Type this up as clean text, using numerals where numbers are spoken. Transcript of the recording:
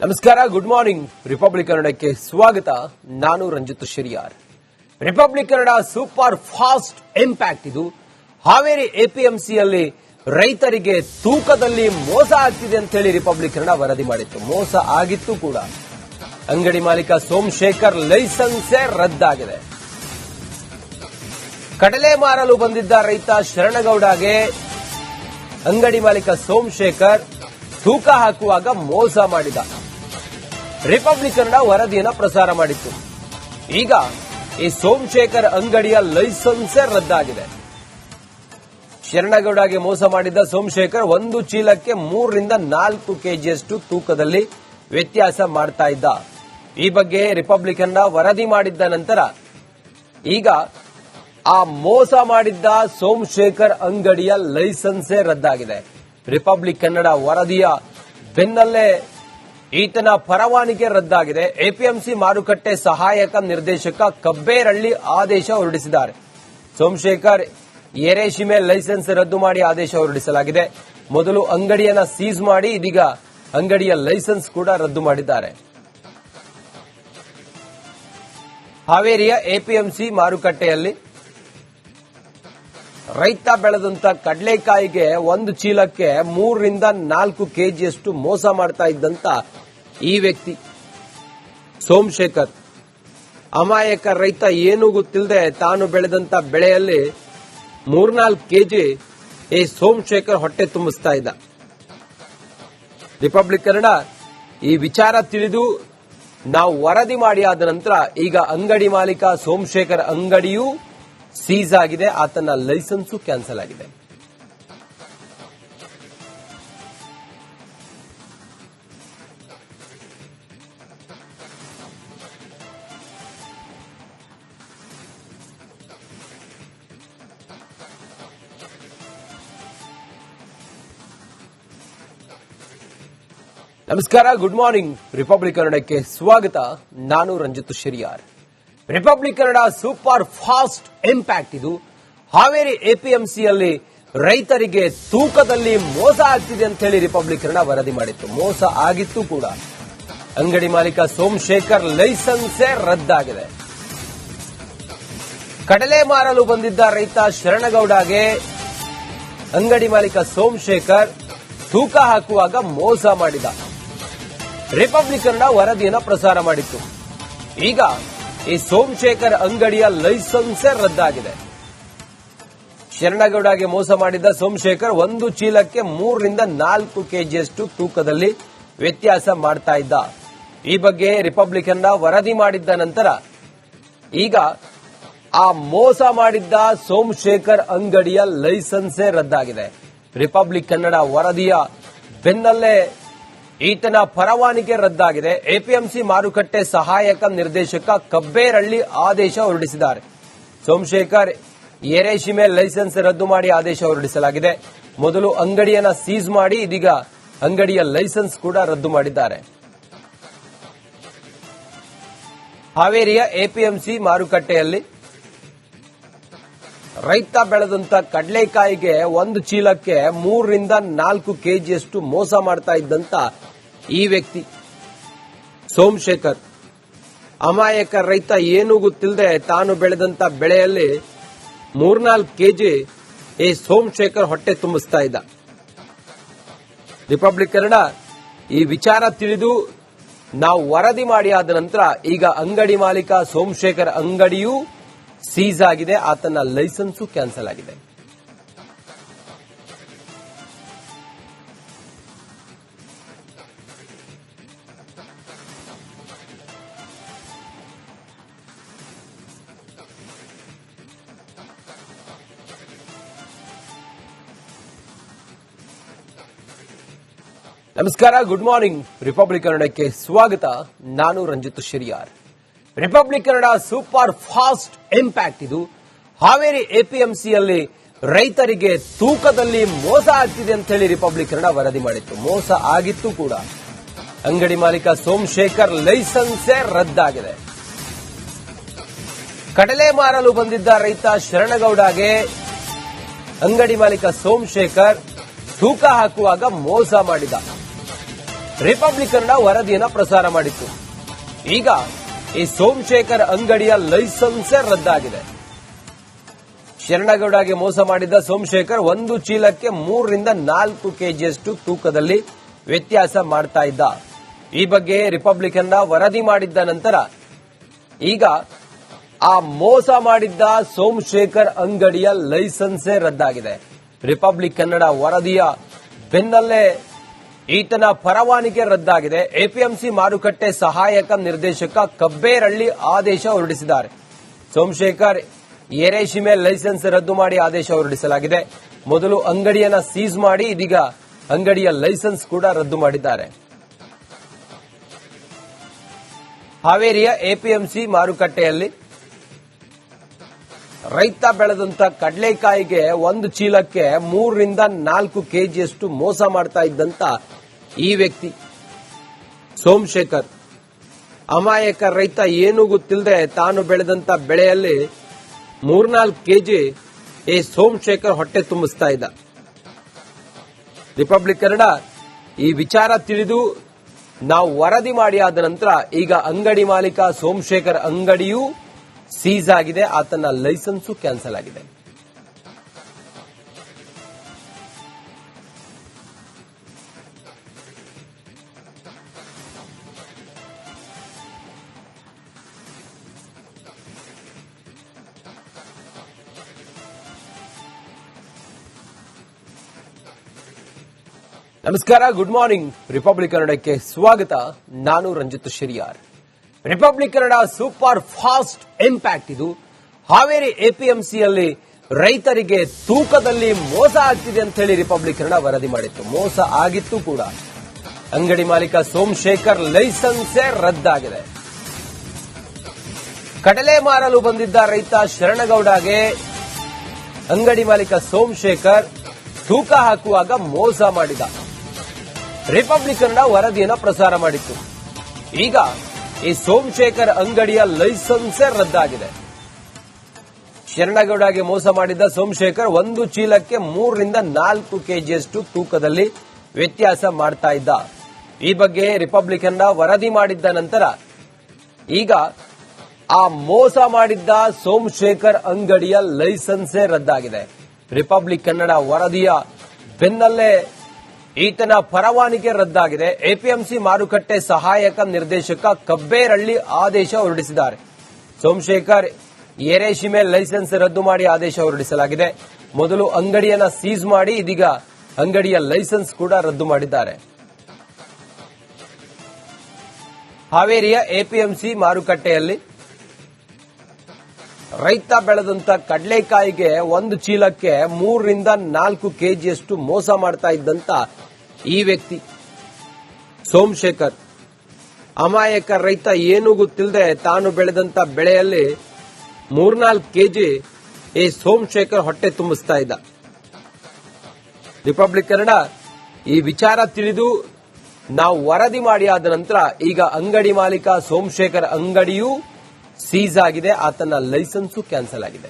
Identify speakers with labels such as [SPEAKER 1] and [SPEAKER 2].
[SPEAKER 1] ನಮಸ್ಕಾರ, good morning. Republic ಕನ್ನಡಕ್ಕೆ ಸ್ವಾಗತ. ನಾನು Ranjith Shiriyar. Republic Kannada super fast impact. ಇದು ಹಾವೇರಿ ಎಪಿಎಂಸಿಯಲ್ಲಿ ರೈತರಿಗೆ ತೂಕದಲ್ಲಿ ಮೋಸ ಆಗ್ತಿದೆ ಅಂತ ಹೇಳಿ ರಿಪಬ್ಲಿಕ್ ಕನ್ನಡ ವರದಿ ಮಾಡಿತ್ತು. ಮೋಸ ಆಗಿತ್ತು ಕೂಡ. ಅಂಗಡಿ ಮಾಲೀಕ ಸೋಮಶೇಖರ್ ಲೈಸೆನ್ಸೇ ರದ್ದಾಗಿದೆ. ಕಡಲೆ ಮಾರಲು ಬಂದಿದ್ದ ರೈತ ಶರಣಗೌಡಗೆ ಅಂಗಡಿ ಮಾಲೀಕ ಸೋಮಶೇಖರ್ ತೂಕ ಹಾಕುವಾಗ ಮೋಸ ಮಾಡಿದ. ರಿಪಬ್ಲಿಕ್ ಕನ್ನಡ ವರದಿಯನ್ನು ಪ್ರಸಾರ ಮಾಡಿತ್ತು. ಈಗ ಈ ಸೋಮಶೇಖರ್ ಅಂಗಡಿಯ ಲೈಸೆನ್ಸೇ ರದ್ದಾಗಿದೆ. ಶರಣಗೌಡಗೆ ಮೋಸ ಮಾಡಿದ್ದ ಸೋಮಶೇಖರ್ ಒಂದು ಚೀಲಕ್ಕೆ 3 ರಿಂದ 4 ಕೆಜಿಯಷ್ಟು ತೂಕದಲ್ಲಿ ವ್ಯತ್ಯಾಸ ಮಾಡ್ತಾ ಇದ್ದ. ಈ ಬಗ್ಗೆ ರಿಪಬ್ಲಿಕ್ ಕನ್ನಡ ವರದಿ ಮಾಡಿದ್ದ ನಂತರ ಈಗ ಆ ಮೋಸ ಮಾಡಿದ್ದ ಸೋಮಶೇಖರ್ ಅಂಗಡಿಯ ಲೈಸೆನ್ಸೇ ರದ್ದಾಗಿದೆ. ರಿಪಬ್ಲಿಕ್ ಕನ್ನಡ ವರದಿಯ ಬೆನ್ನಲ್ಲೇ ಈತನ ಪರವಾನಗಿ ರದ್ದಾಗಿದೆ. ಎಪಿಎಂಸಿ ಮಾರುಕಟ್ಟೆ ಸಹಾಯಕ ನಿರ್ದೇಶಕ ಕಬ್ಬೇರಳ್ಳಿ ಆದೇಶ ಹೊರಡಿಸಿದ್ದಾರೆ. ಸೋಮಶೇಖರ್ ಎರೇಶಿಮೆ ಲೈಸೆನ್ಸ್ ರದ್ದು ಮಾಡಿ ಆದೇಶ ಹೊರಡಿಸಲಾಗಿದೆ. ಮೊದಲು ಅಂಗಡಿಯನ್ನ ಸೀಸ್ ಮಾಡಿ ಇದೀಗ ಅಂಗಡಿಯ ಲೈಸೆನ್ಸ್ ಕೂಡ ರದ್ದು ಮಾಡಿದ್ದಾರೆ. ಹಾವೇರಿಯ ಎಪಿಎಂಸಿ ಮಾರುಕಟ್ಟೆಯಲ್ಲಿ ರೈತ ಬೆಳೆದಂತ ಕಡಲೆಕಾಯಿಗೆ ಒಂದು ಚೀಲಕ್ಕೆ 3 ರಿಂದ 4 ಕೆಜಿಯಷ್ಟು ಮೋಸ ಮಾಡ್ತಾ ಇದ್ದಂತ ಈ ವ್ಯಕ್ತಿ ಸೋಮಶೇಖರ್, ಅಮಾಯಕ ರೈತ ಏನೂ ಗೊತ್ತಿಲ್ಲದೆ ತಾನು ಬೆಳೆದಂತ ಬೆಳೆಯಲ್ಲಿ 3-4 ಕೆಜಿ ಈ ಸೋಮಶೇಖರ್ ಹೊಟ್ಟೆ ತುಂಬಿಸ್ತಾ ಇದ್ದ. ರಿಪಬ್ಲಿಕ್ ಕನ್ನಡ ಈ ವಿಚಾರ ತಿಳಿದು ನಾವು ವರದಿ ಮಾಡಿ ಆದ ನಂತರ ಈಗ ಅಂಗಡಿ ಮಾಲೀಕ ಸೋಮಶೇಖರ್ ಅಂಗಡಿಯೂ ಸೀಸ್ ಆಗಿದೆ. ಆತನ ಲೈಸೆನ್ಸು ಕ್ಯಾನ್ಸಲ್ ಆಗಿದೆ. ನಮಸ್ಕಾರ, ಗುಡ್ ಮಾರ್ನಿಂಗ್. ರಿಪಬ್ಲಿಕ್ ಕನ್ನಡಕ್ಕೆ ಸ್ವಾಗತ. ನಾನು Ranjith Shiriyar. Republic Kannada super fast impact. ಇದು ಹಾವೇರಿ ಎಪಿಎಂಸಿಯಲ್ಲಿ ರೈತರಿಗೆ ತೂಕದಲ್ಲಿ ಮೋಸ ಆಗ್ತಿದೆ ಅಂತ ಹೇಳಿ ರಿಪಬ್ಲಿಕ್ ಕನ್ನಡ ವರದಿ ಮಾಡಿತ್ತು. ಮೋಸ ಆಗಿತ್ತು ಕೂಡ. ಅಂಗಡಿ ಮಾಲೀಕ ಸೋಮಶೇಖರ್ ಲೈಸೆನ್ಸೇ ರದ್ದಾಗಿದೆ. ಕಡಲೆ ಮಾರಲು ಬಂದಿದ್ದ ರೈತ ಶರಣಗೌಡಗೆ ಅಂಗಡಿ ಮಾಲೀಕ ಸೋಮಶೇಖರ್ ತೂಕ ಹಾಕುವಾಗ ಮೋಸ ಮಾಡಿದ. ರಿಪಬ್ಲಿಕ್ ಕನ್ನಡ ವರದಿಯನ್ನು ಪ್ರಸಾರ ಮಾಡಿತ್ತು. ಈಗ ಈ ಸೋಮಶೇಖರ್ ಅಂಗಡಿಯ ಲೈಸೆನ್ಸೇ ರದ್ದಾಗಿದೆ. ಶರಣಗೌಡಗೆ ಮೋಸ ಮಾಡಿದ್ದ ಸೋಮಶೇಖರ್ ಒಂದು ಚೀಲಕ್ಕೆ 3 ರಿಂದ 4 ಕೆಜಿಯಷ್ಟು ತೂಕದಲ್ಲಿ ವ್ಯತ್ಯಾಸ ಮಾಡ್ತಾ ಇದ್ದ. ಈ ಬಗ್ಗೆ ರಿಪಬ್ಲಿಕ್ ಕನ್ನಡ ವರದಿ ಮಾಡಿದ್ದ ನಂತರ ಈಗ ಆ ಮೋಸ ಮಾಡಿದ್ದ ಸೋಮಶೇಖರ್ ಅಂಗಡಿಯ ಲೈಸೆನ್ಸೇ ರದ್ದಾಗಿದೆ. ರಿಪಬ್ಲಿಕ್ ಕನ್ನಡ ವರದಿಯ ಬೆನ್ನಲ್ಲೇ ಈತನ ಪರವಾನಗಿ ರದ್ದಾಗಿದೆ. ಎಪಿಎಂಸಿ ಮಾರುಕಟ್ಟೆ ಸಹಾಯಕ ನಿರ್ದೇಶಕ ಕಬ್ಬೇರಳ್ಳಿ ಆದೇಶ ಹೊರಡಿಸಿದ್ದಾರೆ. ಸೋಮಶೇಖರ್ ಎರೇಶಿಮೆ ಲೈಸೆನ್ಸ್ ರದ್ದು ಮಾಡಿ ಆದೇಶ ಹೊರಡಿಸಲಾಗಿದೆ. ಮೊದಲು ಅಂಗಡಿಯನ್ನ ಸೀಸ್ ಮಾಡಿ ಇದೀಗ ಅಂಗಡಿಯ ಲೈಸೆನ್ಸ್ ಕೂಡ ರದ್ದು ಮಾಡಿದ್ದಾರೆ. ಹಾವೇರಿಯ ಎಪಿಎಂಸಿ ಮಾರುಕಟ್ಟೆಯಲ್ಲಿ ರೈತ ಬೆಳೆದಂತ ಕಡಲೆಕಾಯಿಗೆ ಒಂದು ಚೀಲಕ್ಕೆ 3 ರಿಂದ 4 ಕೆಜಿಯಷ್ಟು ಮೋಸ ಮಾಡ್ತಾ ಇದ್ದಂತ ಈ ವ್ಯಕ್ತಿ ಸೋಮಶೇಖರ್, ಅಮಾಯಕ ರೈತ ಏನೂ ಗೊತ್ತಿಲ್ಲದೆ ತಾನು ಬೆಳೆದಂತ ಬೆಳೆಯಲ್ಲಿ 3-4 ಕೆಜಿ ಈ ಸೋಮಶೇಖರ್ ಹೊಟ್ಟೆ ತುಂಬಿಸ್ತಾ ಇದ್ದ. ರಿಪಬ್ಲಿಕ್ ಕನ್ನಡ ಈ ವಿಚಾರ ತಿಳಿದು ನಾವು ವರದಿ ಮಾಡಿ ಆದ ನಂತರ ಈಗ ಅಂಗಡಿ ಮಾಲೀಕ ಸೋಮಶೇಖರ್ ಅಂಗಡಿಯೂ ಸೀಸ್ ಆಗಿದೆ. ಆತನ ಲೈಸೆನ್ಸು ಕ್ಯಾನ್ಸಲ್ ಆಗಿದೆ. ನಮಸ್ಕಾರ, ಗುಡ್ ಮಾರ್ನಿಂಗ್. ರಿಪಬ್ಲಿಕ್ ಕನ್ನಡಕ್ಕೆ ಸ್ವಾಗತ. ನಾನು Ranjith Shiriyar. Republic Kannada super fast impact. ಇದು ಹಾವೇರಿ ಎಪಿಎಂಸಿಯಲ್ಲಿ ರೈತರಿಗೆ ತೂಕದಲ್ಲಿ ಮೋಸ ಆಗ್ತಿದೆ ಅಂತ ಹೇಳಿ ರಿಪಬ್ಲಿಕ್ ಕನ್ನಡ ವರದಿ ಮಾಡಿತ್ತು. ಮೋಸ ಆಗಿತ್ತು ಕೂಡ. ಅಂಗಡಿ ಮಾಲೀಕ ಸೋಮಶೇಖರ್ ಲೈಸೆನ್ಸೇ ರದ್ದಾಗಿದೆ. ಕಡಲೆ ಮಾರಲು ಬಂದಿದ್ದ ರೈತ ಶರಣಗೌಡಗೆ ಅಂಗಡಿ ಮಾಲೀಕ ಸೋಮಶೇಖರ್ ತೂಕ ಹಾಕುವಾಗ ಮೋಸ ಮಾಡಿದ. ರಿಪಬ್ಲಿಕ್ ಕನ್ನಡ ವರದಿಯನ್ನ ಪ್ರಸಾರ ಮಾಡಿತ್ತು. ಈಗ ಈ ಸೋಮಶೇಖರ್ ಅಂಗಡಿಯ ಲೈಸೆನ್ಸೇ ರದ್ದಾಗಿದೆ. ಶರಣಗೌಡಗೆ ಮೋಸ ಮಾಡಿದ್ದ ಸೋಮಶೇಖರ್ ಒಂದು ಚೀಲಕ್ಕೆ 3ರಿಂದ 4 ಕೆಜಿಯಷ್ಟು ತೂಕದಲ್ಲಿ ವ್ಯತ್ಯಾಸ ಮಾಡ್ತಾ ಇದ್ದ. ಈ ಬಗ್ಗೆ ರಿಪಬ್ಲಿಕ್ ಕನ್ನಡ ವರದಿ ಮಾಡಿದ್ದ ನಂತರ ಈಗ ಆ ಮೋಸ ಮಾಡಿದ್ದ ಸೋಮಶೇಖರ್ ಅಂಗಡಿಯ ಲೈಸೆನ್ಸೇ ರದ್ದಾಗಿದೆ. ರಿಪಬ್ಲಿಕ್ ಕನ್ನಡ ವರದಿಯ ಬೆನ್ನಲ್ಲೇ ಈತನ ಪರವಾನಗಿ ರದ್ದಾಗಿದೆ. ಎಪಿಎಂಸಿ ಮಾರುಕಟ್ಟೆ ಸಹಾಯಕ ನಿರ್ದೇಶಕ ಕಬ್ಬೇರಳ್ಳಿ ಆದೇಶ ಹೊರಡಿಸಿದ್ದಾರೆ. ಸೋಮಶೇಖರ್ ಎರೇಶಿಮೆ ಲೈಸೆನ್ಸ್ ರದ್ದು ಮಾಡಿ ಆದೇಶ ಹೊರಡಿಸಲಾಗಿದೆ. ಮೊದಲು ಅಂಗಡಿಯನ್ನ ಸೀಸ್ ಮಾಡಿ ಇದೀಗ ಅಂಗಡಿಯ ಲೈಸೆನ್ಸ್ ಕೂಡ ರದ್ದು ಮಾಡಿದ್ದಾರೆ. ಹಾವೇರಿಯ ಎಪಿಎಂಸಿ ಮಾರುಕಟ್ಟೆಯಲ್ಲಿ ರೈತ ಬೆಳೆದಂತ ಕಡಲೆಕಾಯಿಗೆ ಒಂದು ಚೀಲಕ್ಕೆ 3ರಿಂದ 4 ಕೆಜಿಯಷ್ಟು ಮೋಸ ಮಾಡ್ತಾ ಇದ್ದಂತ ಈ ವ್ಯಕ್ತಿ ಸೋಮಶೇಖರ್, ಅಮಾಯಕ ರೈತ ಏನೂ ಗೊತ್ತಿಲ್ಲದೆ ತಾನು ಬೆಳೆದಂತ ಬೆಳೆಯಲ್ಲಿ 3-4 ಕೆಜಿ ಈ ಸೋಮಶೇಖರ್ ಹೊಟ್ಟೆ ತುಂಬಿಸ್ತಾ ಇದ್ದ. ರಿಪಬ್ಲಿಕ್ ಕನ್ನಡ ಈ ವಿಚಾರ ತಿಳಿದು ನಾವು ವರದಿ ಮಾಡಿ ಆದ ನಂತರ ಈಗ ಅಂಗಡಿ ಮಾಲೀಕ ಸೋಮಶೇಖರ್ ಅಂಗಡಿಯೂ ಸೀಸ್ ಆಗಿದೆ, ಆತನ ಲೈಸೆನ್ಸು ಕ್ಯಾನ್ಸಲ್ ಆಗಿದೆ. ನಮಸ್ಕಾರ, ಗುಡ್ ಮಾರ್ನಿಂಗ್. ರಿಪಬ್ಲಿಕ್ ಕನ್ನಡಕ್ಕೆ ಸ್ವಾಗತ. ನಾನು Ranjith Shiriyar. Republic Kannada super fast impact. ಇದು ಹಾವೇರಿ ಎಪಿಎಂಸಿಯಲ್ಲಿ ರೈತರಿಗೆ ತೂಕದಲ್ಲಿ ಮೋಸ ಆಗ್ತಿದೆ ಅಂತ ಹೇಳಿ ರಿಪಬ್ಲಿಕ್ ಕನ್ನಡ ವರದಿ ಮಾಡಿತ್ತು. ಮೋಸ ಆಗಿತ್ತು ಕೂಡ. ಅಂಗಡಿ ಮಾಲೀಕ ಸೋಮಶೇಖರ್ ಲೈಸೆನ್ಸೇ ರದ್ದಾಗಿದೆ. ಕಡಲೆ ಮಾರಲು ಬಂದಿದ್ದ ರೈತ ಶರಣಗೌಡಗೆ ಅಂಗಡಿ ಮಾಲೀಕ ಸೋಮಶೇಖರ್ ತೂಕ ಹಾಕುವಾಗ ಮೋಸ ಮಾಡಿದ. ರಿಪಬ್ಲಿಕ್ ಕನ್ನಡ ವರದಿಯನ್ನು ಪ್ರಸಾರ ಮಾಡಿತ್ತು. ಈಗ ಈ ಸೋಮಶೇಖರ್ ಅಂಗಡಿಯ ಲೈಸೆನ್ಸೇ ರದ್ದಾಗಿದೆ. ಶರಣಗೌಡಗೆ ಮೋಸ ಮಾಡಿದ್ದ ಸೋಮಶೇಖರ್ ಒಂದು ಚೀಲಕ್ಕೆ 3ರಿಂದ 4 ಕೆಜಿಯಷ್ಟು ತೂಕದಲ್ಲಿ ವ್ಯತ್ಯಾಸ ಮಾಡ್ತಾ ಇದ್ದ. ಈ ಬಗ್ಗೆ ರಿಪಬ್ಲಿಕ್ ಕನ್ನಡ ವರದಿ ಮಾಡಿದ್ದ ನಂತರ ಈಗ ಆ ಮೋಸ ಮಾಡಿದ್ದ ಸೋಮಶೇಖರ್ ಅಂಗಡಿಯ ಲೈಸೆನ್ಸೇ ರದ್ದಾಗಿದೆ. ರಿಪಬ್ಲಿಕ್ ಕನ್ನಡ ವರದಿಯ ಬೆನ್ನಲ್ಲೇ ಈತನ ಪರವಾನಗಿ ರದ್ದಾಗಿದೆ. ಎಪಿಎಂಸಿ ಮಾರುಕಟ್ಟೆ ಸಹಾಯಕ ನಿರ್ದೇಶಕ ಕಬ್ಬೇರಳ್ಳಿ ಆದೇಶ ಹೊರಡಿಸಿದ್ದಾರೆ. ಸೋಮಶೇಖರ್ ಎರೇಶಿಮೆ ಲೈಸೆನ್ಸ್ ರದ್ದು ಮಾಡಿ ಆದೇಶ ಹೊರಡಿಸಲಾಗಿದೆ. ಮೊದಲು ಅಂಗಡಿಯನ್ನ ಸೀಸ್ ಮಾಡಿ ಇದೀಗ ಅಂಗಡಿಯ ಲೈಸೆನ್ಸ್ ಕೂಡ ರದ್ದು ಮಾಡಿದ್ದಾರೆ. ಹಾವೇರಿಯ ಎಪಿಎಂಸಿ ಮಾರುಕಟ್ಟೆಯಲ್ಲಿ ರೈತ ಬೆಳೆದಂತ ಕಡಲೆಕಾಯಿಗೆ ಒಂದು ಚೀಲಕ್ಕೆ 3ರಿಂದ 4 ಕೆಜಿಯಷ್ಟು ಮೋಸ ಮಾಡ್ತಾ ಇದ್ದಂತ ಈ ವ್ಯಕ್ತಿ ಸೋಮಶೇಖರ್, ಅಮಾಯಕ ರೈತ ಏನೂ ಗೊತ್ತಿಲ್ಲದೆ ತಾನು ಬೆಳೆದಂತ ಬೆಳೆಯಲ್ಲಿ 3-4 ಕೆಜಿ ಈ ಸೋಮಶೇಖರ್ ಹೊಟ್ಟೆ ತುಂಬಿಸ್ತಾ ಇದ್ದ. ರಿಪಬ್ಲಿಕ್ ಕನ್ನಡ ಈ ವಿಚಾರ ತಿಳಿದು ನಾವು ವರದಿ ಮಾಡಿ ಆದ ನಂತರ ಈಗ ಅಂಗಡಿ ಮಾಲೀಕ ಸೋಮಶೇಖರ್ ಅಂಗಡಿಯೂ ಸೀಸ್ ಆಗಿದೆ, ಆತನ ಲೈಸೆನ್ಸು ಕ್ಯಾನ್ಸಲ್ ಆಗಿದೆ.